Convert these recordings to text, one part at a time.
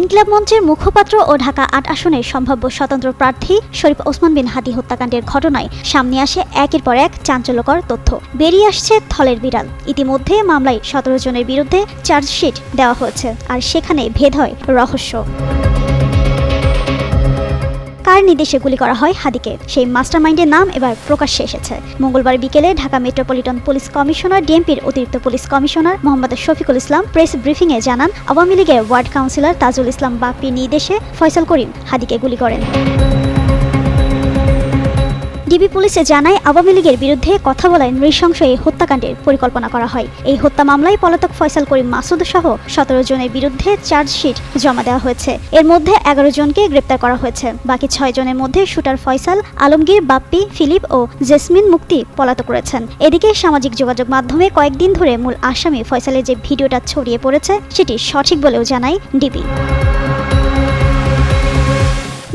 ইনকিলাব মঞ্চের মুখপাত্র ও ঢাকা ৮ আসনের সম্ভাব্য স্বতন্ত্র প্রার্থী শরীফ ওসমান বিন হাদী হত্যাকাণ্ডের ঘটনায় সামনে আসে একের পর এক চাঞ্চল্যকর তথ্য। বেরিয়ে আসছে থলের বিড়াল। ইতিমধ্যে মামলায় ১৭ জনের বিরুদ্ধে চার্জশিট দেওয়া হয়েছে, আর সেখানে ভেদ হয় রহস্য। কার নির্দেশে গুলি করা হয় হাদীকে, সেই মাস্টারমাইন্ডের নাম এবার প্রকাশ্যে এসেছে। মঙ্গলবার বিকেলে ঢাকা মেট্রোপলিটন পুলিশ কমিশনার ডিএমপির অতিরিক্ত police commissioner Mohammad Shafiqul Islam press ব্রিফিংয়ে জানান, আওয়ামী লীগের ওয়ার্ড কাউন্সিলর তাজুল ইসলাম বাপ্পির নির্দেশে ফয়সাল করিম হাদীকে গুলি করেন। ডিবি পুলিশে জানায়, আওয়ামী লীগের বিরুদ্ধে কথা বলায় নৃশংস এই হত্যাকাণ্ডের পরিকল্পনা করা হয়। এই হত্যা মামলায় পলাতক ফয়সাল করিম মাসুদ সহ ১৭ জনের বিরুদ্ধে চার্জশিট জমা দেওয়া হয়েছে। এর মধ্যে ১১ জনকে গ্রেপ্তার করা হয়েছে। বাকি ৬ জনের মধ্যে শুটার ফয়সাল, আলমগীর, বাপ্পি, ফিলিপ ও জেসমিন মুক্তি পলাতক রয়েছেন। এদিকে সামাজিক যোগাযোগ মাধ্যমে কয়েকদিন ধরে মূল আসামি ফয়সালের যে ভিডিওটা ছড়িয়ে পড়েছে সেটি সঠিক বলেও জানায় ডিবি।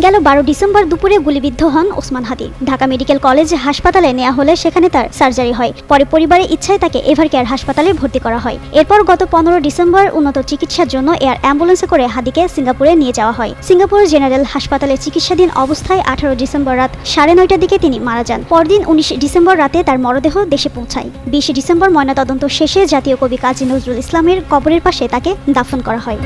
গেল ১২ ডিসেম্বর দুপুরে গুলিবিদ্ধ হন ওসমান হাদী। ঢাকা মেডিকেল কলেজ হাসপাতালে নেওয়া হলে সেখানে তার সার্জারি হয়। পরে পরিবারের ইচ্ছায় তাকে এভারকেয়ার হাসপাতালে ভর্তি করা হয়। এরপর গত ১৫ ডিসেম্বর উন্নত চিকিৎসার জন্য এয়ার অ্যাম্বুলেন্সে করে হাদীকে সিঙ্গাপুরে নিয়ে যাওয়া হয়। সিঙ্গাপুর জেনারেল হাসপাতালে চিকিৎসাধীন অবস্থায় ১৮ ডিসেম্বর রাত ৯:৩০টার দিকে তিনি মারা যান। পরদিন ১৯ ডিসেম্বর রাতে তার মরদেহ দেশে পৌঁছায়। ২০ ডিসেম্বর ময়নাতদন্ত শেষে জাতীয় কবি কাজী নজরুল ইসলামের কবরের পাশে তাকে দাফন করা হয়।